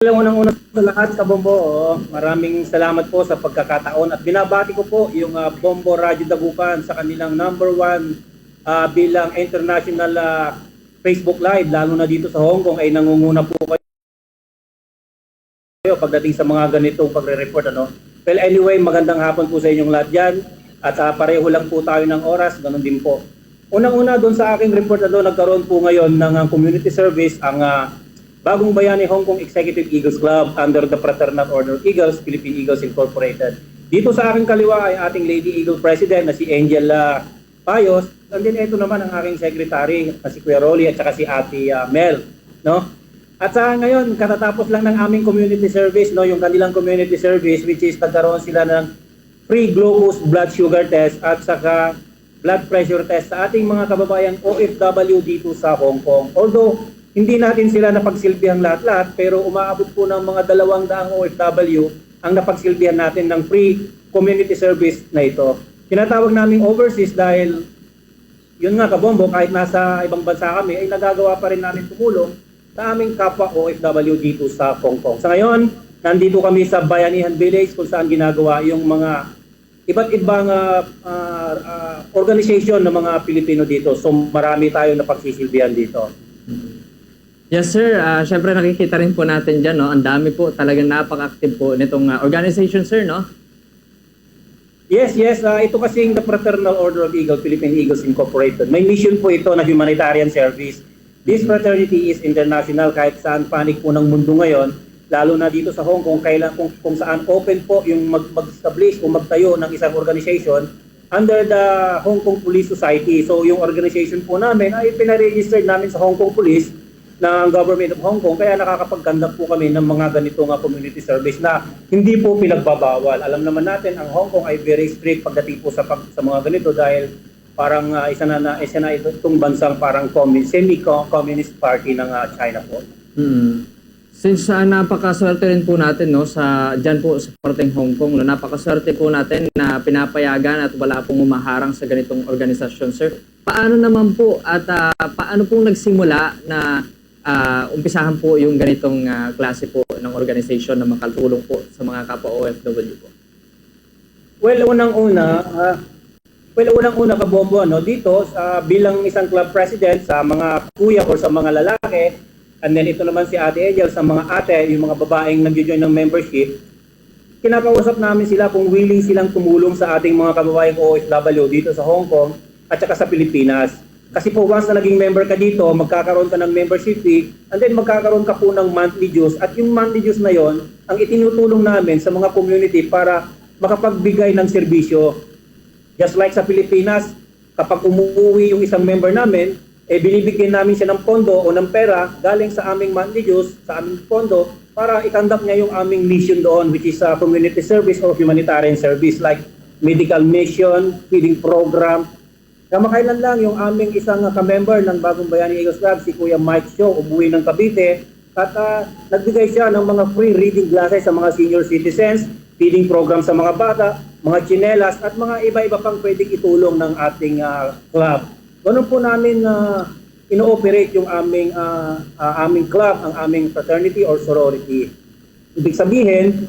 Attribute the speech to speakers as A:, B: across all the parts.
A: Unang-una sa lahat, Kabombo, maraming salamat po sa pagkakataon at binabati ko po yung Bombo Radio Dagupan sa kanilang #1 bilang international Facebook Live, lalo na dito sa Hong Kong ay nangunguna po kayo pagdating sa mga ganitong pagre-report. Well, anyway, magandang hapon po sa inyong lahat dyan at pareho lang po tayo ng oras, ganun din po. Unang-una doon sa aking report nagkaroon po ngayon ng community service ang Bagong Bayani Hong Kong Executive Eagles Club under the Fraternal Order of Eagles, Philippine Eagles Incorporated. Dito sa aking kaliwa ay ating Lady Eagle President na si Angel Payos. And then ito naman ang aking secretary na si Kuya Rolly at saka si Ate Mel. No? At sa ngayon, katatapos lang ng aming community service, no, yung kanilang community service which is nagkaroon sila ng free glucose blood sugar test at saka blood pressure test sa ating mga kababayang OFW dito sa Hong Kong. Although hindi natin sila napagsilbihan lahat-lahat, pero umaabot po ng mga 200 OFW ang napagsilbihan natin ng free community service na ito. Tinatawag naming overseas dahil, yun nga Kabombo, kahit nasa ibang bansa kami, ay nagagawa pa rin namin tumulong sa aming kapwa OFW dito sa Hong Kong. Sa ngayon, nandito kami sa Bayanihan Village kung saan ginagawa yung mga iba't ibang organization ng mga Pilipino dito. So marami tayong napagsisilbihan dito.
B: Yes sir, syempre nakikita rin po natin dyan, no? Ang dami po, talagang napaka-active po nitong organization sir, no?
A: Yes. Ito kasing the Fraternal Order of Eagles, Philippine Eagles Incorporated. May mission po ito na humanitarian service. This fraternity is international kahit saan panig po ng mundo ngayon, lalo na dito sa Hong Kong, kung saan open po yung mag-establish o magtayo ng isang organization under the Hong Kong Police Society. So yung organization po namin ay pinaregister namin sa Hong Kong Police ng Government of Hong Kong, kaya nakakapagkandak po kami ng mga ganitong community service na hindi po pinagbabawal. Alam naman natin ang Hong Kong ay very strict pagdating po sa mga ganito dahil parang isa na itong bansang parang semi-communist party ng China po.
B: Since napakaswerte rin po natin, no, dyan po sa parteng Hong Kong, no, napakaswerte po natin na pinapayagan at wala pong umaharang sa ganitong organisasyon, sir. Paano naman po at paano pong nagsimula na umpisahan po yung ganitong klase po ng organization na makatulong po sa mga kapwa OFW po?
A: Well, unang-una Kabombo, dito bilang isang club president sa mga kuya o sa mga lalaki, and then ito naman si Ate Angel sa mga ate, yung mga babaeng nag-join ng membership, kinakausap namin sila kung willing silang tumulong sa ating mga kababayang OFW dito sa Hong Kong at saka sa Pilipinas. Kasi po once na naging member ka dito, magkakaroon ka ng membership fee and then magkakaroon ka po ng monthly dues. At yung monthly dues na yon ang itinutulong namin sa mga community para makapagbigay ng serbisyo. Just like sa Pilipinas, kapag umuwi yung isang member namin, binibigyan namin siya ng pondo o ng pera galing sa aming monthly dues, sa aming pondo, para ikandak niya yung aming mission doon, which is community service or humanitarian service like medical mission, feeding program. Kamakailan lang yung aming isang ka-member ng Bagong Bayani Eagles Club, si Kuya Mike Show, umuwi ng Cavite, at nagbigay siya ng mga free reading classes sa mga senior citizens, feeding program sa mga bata, mga tsinelas, at mga iba-iba pang pwedeng itulong ng ating club. Ganun po namin ino-operate yung aming club, ang aming fraternity or sorority. Ibig sabihin,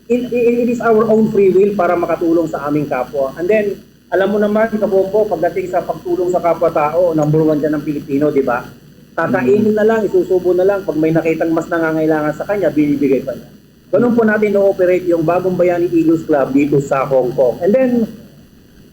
A: it is our own free will para makatulong sa aming kapwa. And then, alam mo naman, Kabombo, pagdating sa pagtulong sa kapwa-tao, #1 dyan ng Pilipino, di ba? Kakainin na lang, isusubo na lang. Pag may nakitang mas nangangailangan sa kanya, binibigay pa niya. Ganun po natin no-operate yung Bagong Bayani Eagles Club dito sa Hong Kong. And then,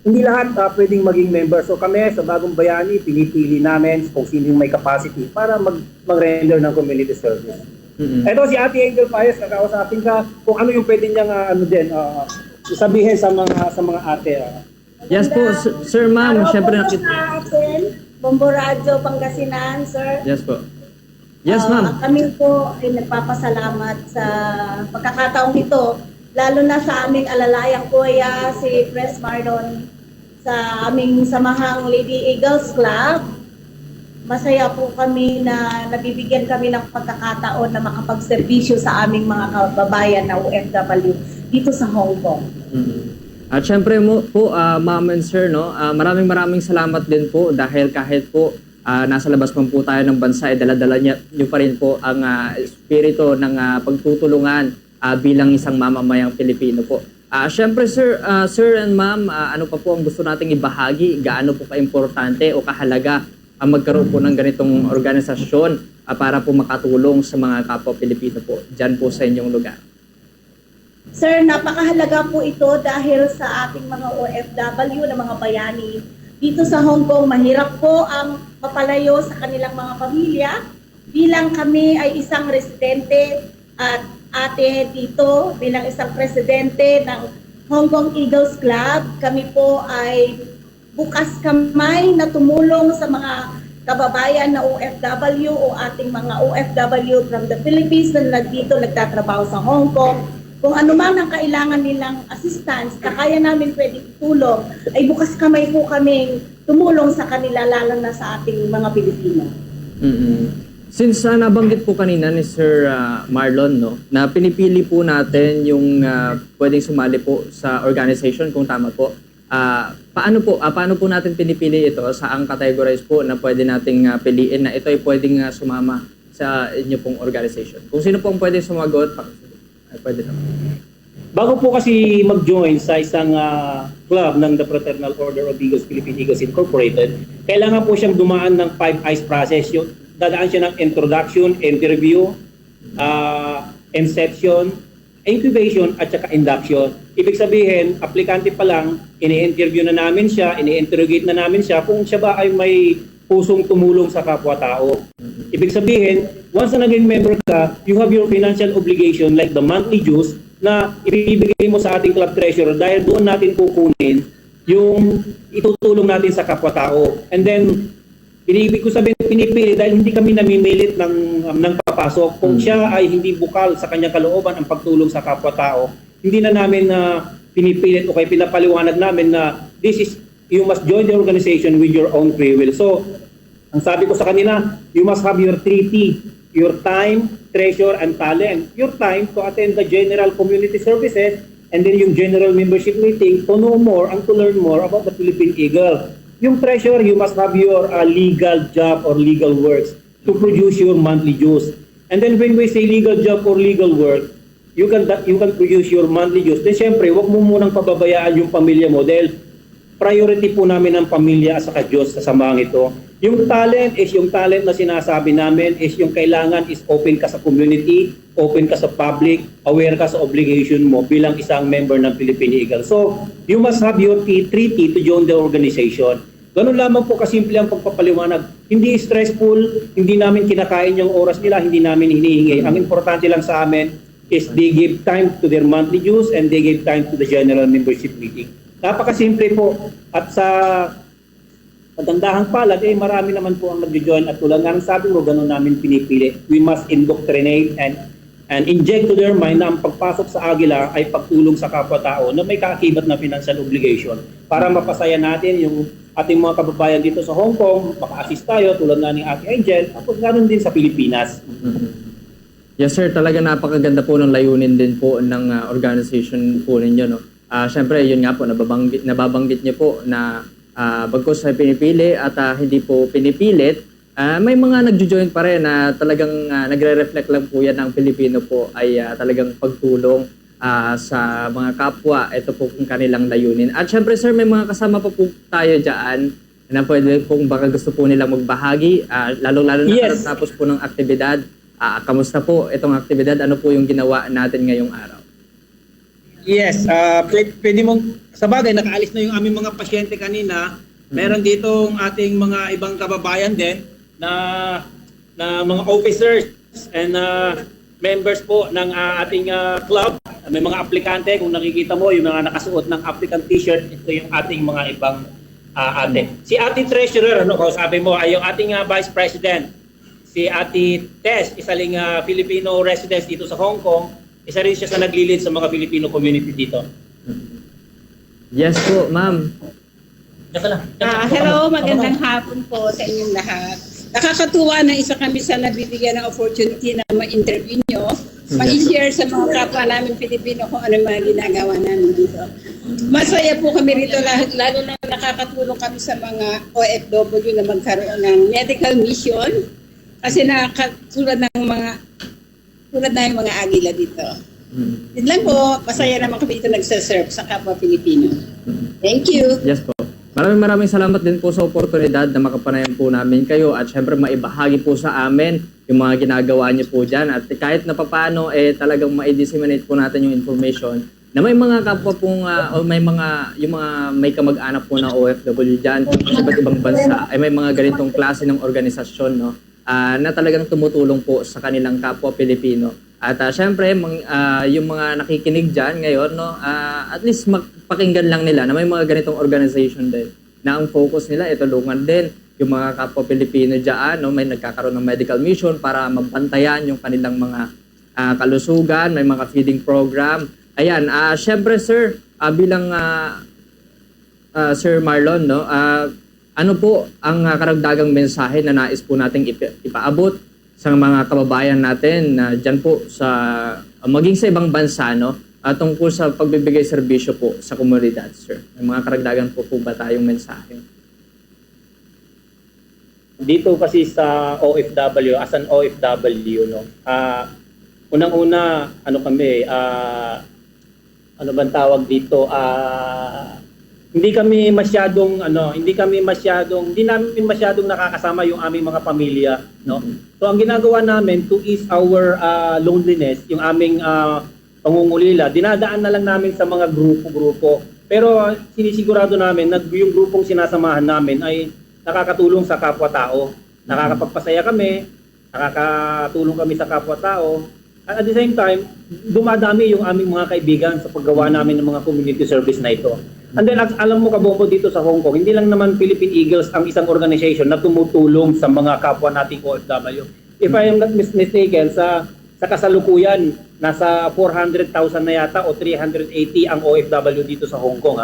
A: hindi lahat pwedeng maging member. So kami sa Bagong Bayani, pinipili namin kung sino yung may capacity para mag-render ng community service. Ito si Ate Angel Payos, kakausapin ka kung ano yung pwede niyang sabihin sa mga ate.
B: Yes po, sir ma'am, syempre nakita.
C: Sa atin, Bombo Radio Pangasinan, sir.
B: Yes po. Yes ma'am.
C: Kami po ay nagpapasalamat sa pagkakataong ito, lalo na sa aming alalayang kuya, si Pres Marlon, sa aming samahang Lady Eagles Club. Masaya po kami na nabibigyan kami ng pagkakataon na makapagserbisyo sa aming mga kababayan na OFW dito sa Hong Kong.
B: At syempre po, ma'am and sir, no, maraming salamat din po dahil kahit po nasa labas man po tayo ng bansa, dala-dala niyo pa rin po ang espiritu ng pagtutulungan bilang isang mamamayang Pilipino po. Siyempre sir and ma'am, ano pa po ang gusto nating ibahagi? Gaano po ka-importante o kahalaga ang magkaroon po ng ganitong organisasyon para po makatulong sa mga kapwa Pilipino po dyan po sa inyong lugar?
C: Sir, napakahalaga po ito dahil sa ating mga OFW na mga bayani dito sa Hong Kong. Mahirap po ang mapalayo sa kanilang mga pamilya. Bilang kami ay isang residente at ate dito, bilang isang presidente ng Hong Kong Eagles Club, kami po ay bukas kamay na tumulong sa mga kababayan na OFW o ating mga OFW from the Philippines na dito nagtatrabaho sa Hong Kong. Kung ano man ang kailangan nilang assistance na kaya namin pwede itulong, ay bukas kamay po kaming tumulong sa kanila, lalo na sa ating mga Pilipino.
B: Since nabanggit po kanina ni Sir Marlon, no, na pinipili po natin yung pwedeng sumali po sa organization, kung tama po, paano po natin pinipili ito? Saang categorize po na pwede nating piliin na ito ay pwedeng sumama sa inyo pong organization? Kung sino pong pwedeng sumagot, ay pwede naman.
A: Bago po kasi mag-join sa isang club ng the Fraternal Order of Eagles, Philippine Eagles Incorporated, kailangan po siyang dumaan ng 5 eyes process. Dadaan siya ng introduction, interview, inception, incubation, at saka induction. Ibig sabihin, aplikante pa lang, ini-interview na namin siya, ini-interrogate na namin siya kung siya ba ay may pusong tumulong sa kapwa-tao. Ibig sabihin, once na naging member ka, you have your financial obligation like the monthly dues na ibibigay mo sa ating club treasurer dahil doon natin kukunin yung itutulong natin sa kapwa-tao. And then, ibig ko sabihin, pinipili dahil hindi kami namimilit ng papasok. Kung siya ay hindi bukal sa kanyang kalooban ang pagtulong sa kapwa-tao, hindi na namin pinipilit o kaya pinapaliwanag namin na you must join the organization with your own free will. So, ang sabi ko sa kanila, you must have your 3T, your time, treasure, and talent. Your time to attend the general community services and then yung general membership meeting to know more and to learn more about the Philippine Eagle. Yung treasure, you must have your legal job or legal works to produce your monthly dues. And then when we say legal job or legal work, you can produce your monthly dues. Then syempre, wag mo munang pababayaan yung pamilya mo dahil priority po namin ang pamilya at saka Diyos sa samahan ito. Yung talent na sinasabi namin is yung kailangan is open ka sa community, open ka sa public, aware ka sa obligation mo bilang isang member ng Philippine Eagle. So, you must have your 3T to join the organization. Ganun lamang po kasimple ang pagpapaliwanag. Hindi stressful, hindi namin kinakain yung oras nila, hindi namin hinihingi. Ang importante lang sa amin is they give time to their monthly dues and they give time to the general membership meeting. Napakasimple po. At sa pagandahang palad, marami naman po ang nag-join at tulad nga ng sabi mo, ganun namin pinipili. We must indoctrinate and inject to their mind na ang pagpasok sa Agila ay pagtulong sa kapwa-tao na may kaakibat na financial obligation para mapasaya natin yung ating mga kababayan dito sa Hong Kong, maka-assist tayo tulad nga ni Ate Angel, tapos ganoon din sa Pilipinas.
B: Yes sir, talaga napakaganda po ng layunin din po ng organization po ninyo, no? Siyempre, yun nga po, nababanggit niyo po na bagkus ay pinipili at hindi po pinipilit, may mga nagjo-join pa rin na talagang nagre-reflect lang po yan ng Pilipino po ay talagang pagtulong sa mga kapwa. Ito po kung kanilang layunin. At siyempre sir, may mga kasama pa po tayo dyan na pwede pong baka gusto po nilang magbahagi, lalo-lalo na
A: Yes.
B: tapos po ng aktibidad. Kamusta po itong aktibidad? Ano po yung ginawa natin ngayong araw?
A: Yes, pwede mong, sa bagay, nakaalis na yung aming mga pasyente kanina. Meron ditong ating mga ibang kababayan din na mga officers and members po ng ating club. May mga aplikante, kung nakikita mo, yung mga nakasuot ng applicant t-shirt, ito yung ating mga ibang ate. Si Ate Treasurer, sabi mo, ay yung ating Vice President. Si Ate Tess, isa ring Filipino residents dito sa Hong Kong. Isa rin siya sa naglilid sa mga Filipino community dito.
B: Yes po, ma'am.
D: Hello, magandang hapon po sa inyong lahat. Nakakatuwa na isa kami sa nabibigyan ng opportunity na ma-interview nyo ma-share sa mga kapwa namin Pilipino kung ano yung mga ginagawa namin dito. Masaya po kami rito, lalo na nakakatulong kami sa mga OFW na magkaroon ng medical mission kasi tulad na yung mga agila dito. Yun lang po, masaya naman kami dito nagsaserve sa kapwa Pilipino. Thank you.
B: Yes po. Maraming salamat din po sa oportunidad na makapanayan po namin kayo at syempre maibahagi po sa amin yung mga ginagawa niyo po dyan. At kahit na papaano, talagang ma-disseminate po natin yung information na may mga kapwa pong, o may may kamag-anak po na OFW dyan sa iba't ibang bansa, ay may mga ganitong klase ng organisasyon, no? Na talagang tumutulong po sa kanilang kapwa Pilipino. At syempre, yung mga nakikinig dyan ngayon, no, at least pakinggan lang nila na may mga ganitong organization din na ang focus nila ay tulungan din yung mga kapwa Pilipino dyan, no, may nagkakaroon ng medical mission para mabantayan yung kanilang mga kalusugan, may mga feeding program. Ayan, syempre sir, bilang Sir Marlon, no, ano po ang karagdagang mensahe na nais po nating ipaabot sa mga kababayan natin na dyan po sa maging sa ibang bansa, no, tungkol sa pagbibigay serbisyo po sa komunidad, sir? May mga karagdagan po ba tayong mensahe?
A: Dito kasi sa OFW, as an OFW, no, unang-una, ano kami, ano bang tawag dito, hindi namin masyadong nakakasama yung aming mga pamilya, no. So ang ginagawa namin to ease our loneliness, yung aming pangungulila, dinadaan na lang namin sa mga grupo-grupo. Pero sinisigurado namin na yung grupong sinasamahan namin ay nakakatulong sa kapwa-tao. Nakakapagpasaya kami, nakakatulong kami sa kapwa-tao. At the same time, dumadami yung aming mga kaibigan sa paggawa namin ng mga community service na ito. And then, alam mo Kabombo, dito sa Hong Kong, hindi lang naman Philippine Eagles ang isang organization na tumutulong sa mga kapwa nating OFW. If I am not mistaken, sa kasalukuyan, nasa 400,000 na yata o 380 ang OFW dito sa Hong Kong.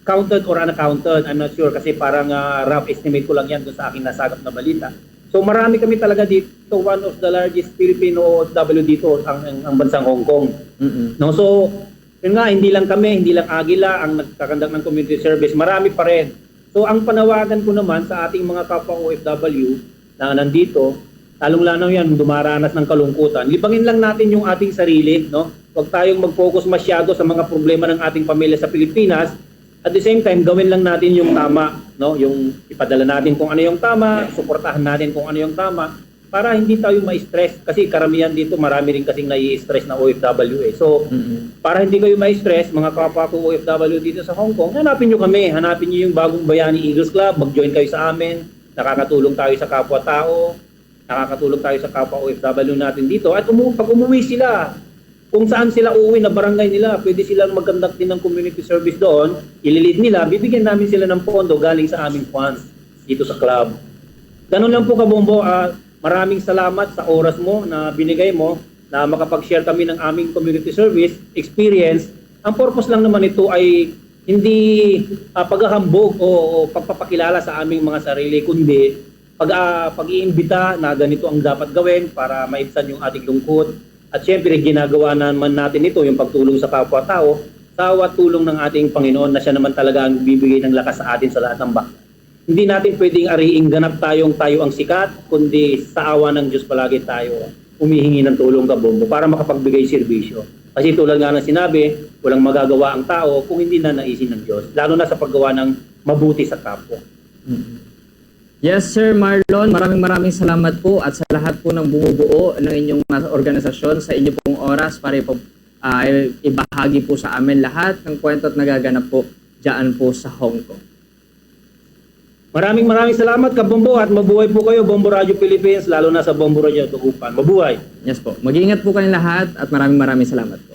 A: Counted or unaccounted, I'm not sure kasi parang rough estimate ko lang yan doon sa aking nasagap na balita. So marami kami talaga dito, one of the largest Filipino OFW dito ang bansang Hong Kong. No, so yun nga, hindi lang kami, hindi lang Agila ang nagkakandak ng community service, marami pa rin. So ang panawagan ko naman sa ating mga kapwa OFW na nandito, lalong-lalo yan, dumaranas ng kalungkutan. Libangin lang natin yung ating sarili, no? Huwag tayong mag-focus masyado sa mga problema ng ating pamilya sa Pilipinas. At the same time, gawin lang natin yung tama, no? Yung ipadala natin kung ano yung tama, suportahan natin kung ano yung tama, para hindi tayo ma-stress. Kasi karamihan dito, marami rin kasing nai-stress na OFW eh. So, para hindi kayo ma-stress, mga kapwa ko OFW dito sa Hong Kong, hanapin nyo kami. Hanapin nyo yung bagong Bayani Eagles Club, mag-join kayo sa amin, nakakatulong tayo sa kapwa-tao, nakakatulong tayo sa kapwa OFW natin dito. At pag umuwi sila, kung saan sila uuwi na barangay nila, pwede silang mag-conduct din ng community service doon, ililid nila, bibigyan namin sila ng pondo galing sa aming funds dito sa club. Ganun lang po Kabombo, maraming salamat sa oras mo na binigay mo na makapag-share kami ng aming community service experience. Ang purpose lang naman ito ay hindi paghahambog o pagpapakilala sa aming mga sarili, kundi pag-iimbita na ganito ang dapat gawin para maibsan yung ating lungkot. At syempre, ginagawa naman natin ito, yung pagtulong sa kapwa-tao, sa tulong ng ating Panginoon na siya naman talaga ang bibigay ng lakas sa atin sa lahat ng bakit. Hindi natin pwedeng ariing ganap tayo ang sikat, kundi sa awa ng Diyos palagi tayo humihingi ng tulong Kabombo para makapagbigay serbisyo. Kasi tulad nga ng sinabi, walang magagawa ang tao kung hindi na naisin ng Diyos, lalo na sa paggawa ng mabuti sa kapwa.
B: Yes, Sir Marlon, maraming salamat po at sa lahat po ng bumubuo ng inyong organisasyon sa inyo pong oras para ibahagi po sa amin lahat ng kwento at nagaganap po dyan po sa Hong Kong.
A: Maraming salamat Kabombo at mabuhay po kayo Bombo Radio Philippines, lalo na sa Bombo Radio Tugupan. Mabuhay!
B: Yes po, mag-iingat po kayong lahat at maraming salamat po.